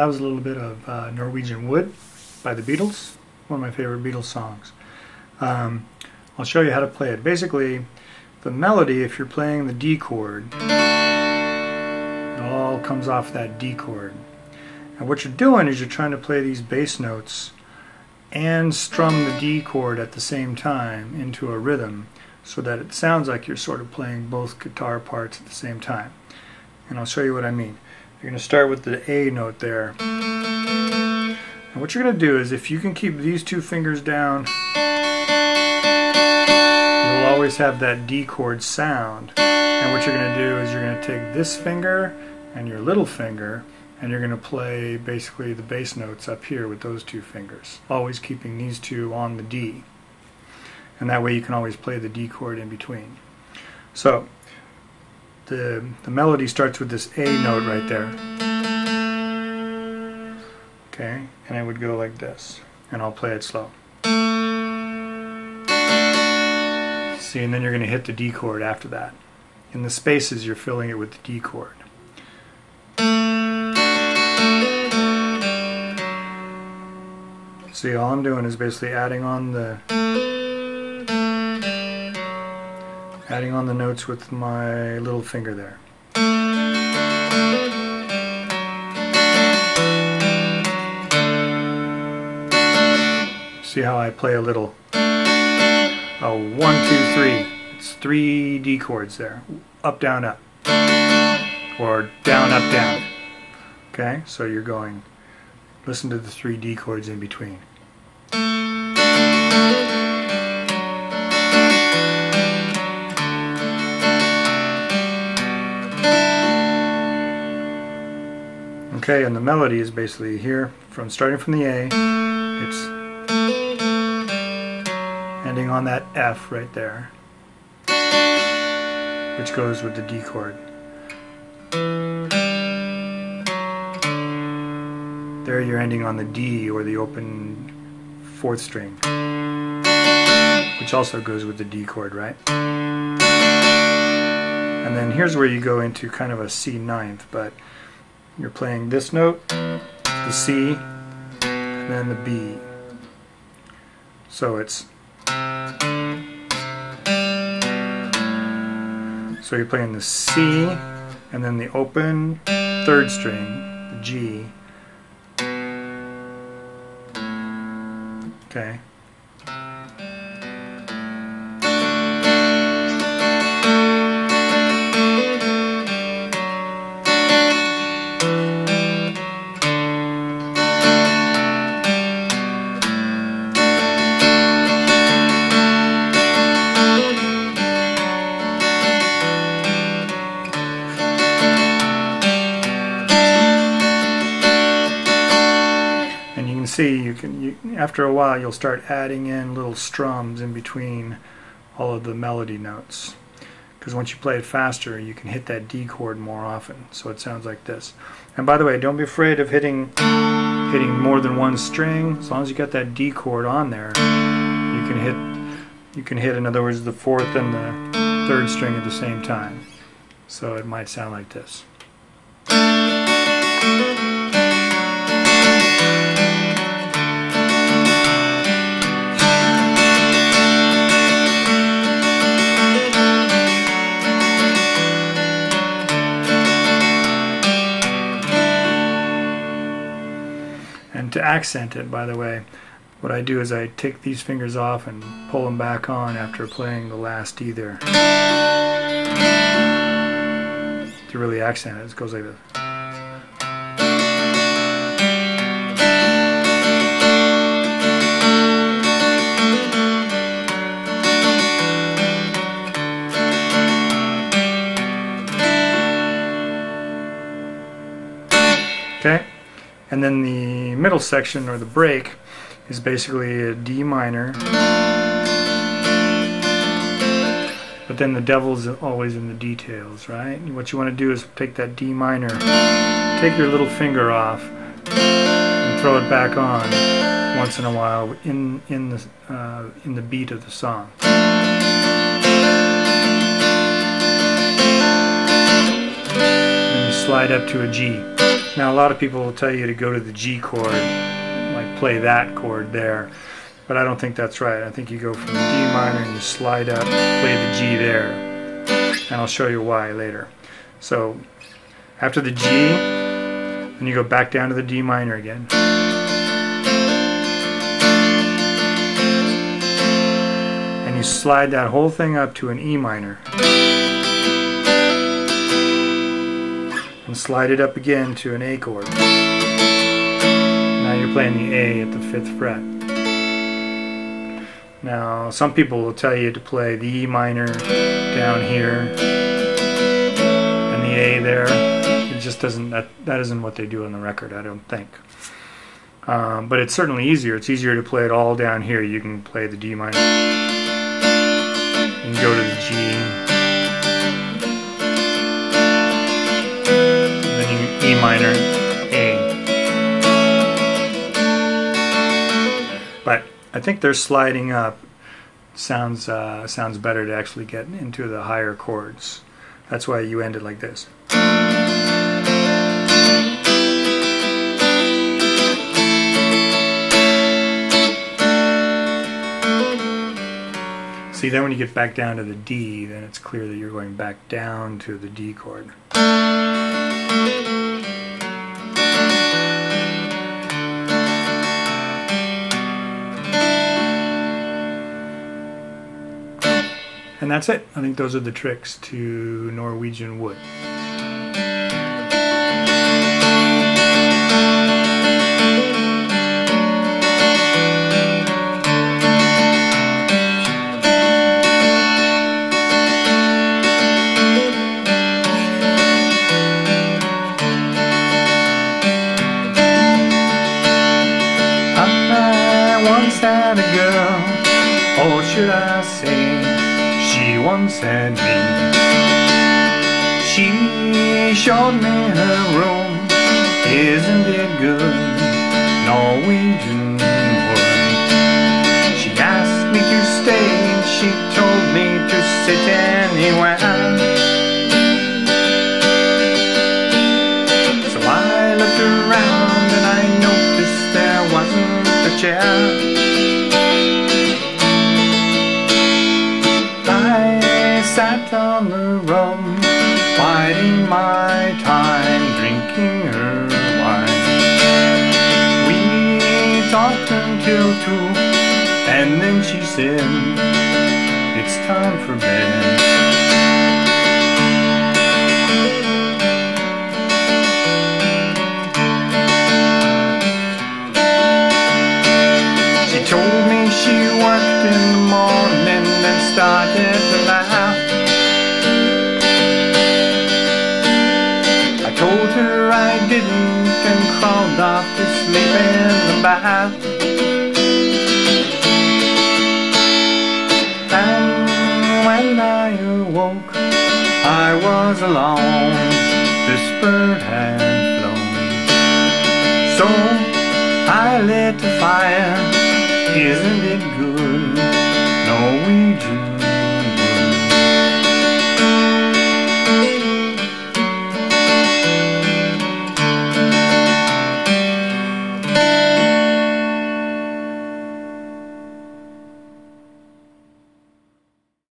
was a little bit of Norwegian Wood by the Beatles, one of my favorite Beatles songs. I'll show you how to play it. Basically, the melody, if you're playing the D chord, it all comes off that D chord. And what you're doing is you're trying to play these bass notes and strum the D chord at the same time into a rhythm so that it sounds like you're sort of playing both guitar parts at the same time. And I'll show you what I mean. You're going to start with the A note there. And what you're going to do is, if you can keep these two fingers down, you'll always have that D chord sound. And what you're going to do is you're going to take this finger and your little finger, and you're going to play basically the bass notes up here with those two fingers, always keeping these two on the D. And that way you can always play the D chord in between. So the melody starts with this A note right there. Okay, and it would go like this, and I'll play it slow. See, and then you're going to hit the D chord after that. In the spaces, you're filling it with the D chord. See, all I'm doing is basically adding on the notes with my little finger there. See how I play a little 1, 2, 3. It's 3 D chords there. Up, down, up. Or down, up, down. Okay, so you're going, listen to the 3 D chords in between. Okay, and the melody is basically here, starting from the A, it's ending on that F right there, which goes with the D chord. There you're ending on the D, or the open 4th string, which also goes with the D chord, right? And then here's where you go into kind of a C ninth, but you're playing this note, the C, and then the B. So it's, so you're playing the C, and then the open 3rd string, the G. Okay. See, after a while you'll start adding in little strums in between all of the melody notes, because once you play it faster you can hit that D chord more often, so it sounds like this. And by the way, don't be afraid of hitting more than one string. As long as you got that D chord on there, you can hit in other words the 4th and the 3rd string at the same time, so it might sound like this. And to accent it, by the way, what I do is I take these fingers off and pull them back on after playing the last D there. To really accent it, it goes like this. Okay? And then the middle section, or the break, is basically a D minor. But then the devil's always in the details, right? And what you want to do is take that D minor, take your little finger off, and throw it back on once in a while in the beat of the song. Then you slide up to a G. Now a lot of people will tell you to go to the G chord, like play that chord there, but I don't think that's right. I think you go from the D minor and you slide up, play the G there, and I'll show you why later. So after the G, then you go back down to the D minor again. And you slide that whole thing up to an E minor. And slide it up again to an A chord. Now you're playing the A at the 5th fret. Now some people will tell you to play the E minor down here and the A there. It just doesn't, that isn't what they do on the record, I don't think. But it's certainly easier. It's easier to play it all down here. You can play the D minor. You can go to the G. E minor, A. But I think their sliding up sounds better to actually get into the higher chords. That's why you end it like this. See, then when you get back down to the D, then it's clear that you're going back down to the D chord. And that's it. I think those are the tricks to Norwegian Wood. I once had a girl, or should I say, she once had me. She showed me her room. Isn't it good? Norwegian Wood. She asked me to stay and she told me to sit anywhere. So I looked around and I noticed there wasn't a chair. Sat on the rug, biding my time, drinking her wine. We talked until 2, and then she said, it's time for bed. She told me she worked in the morning and started to laugh. Told her I didn't and crawled off to sleep in the bath. And when I awoke, I was alone. This bird had flown. So I lit the fire. Isn't it good? Norwegian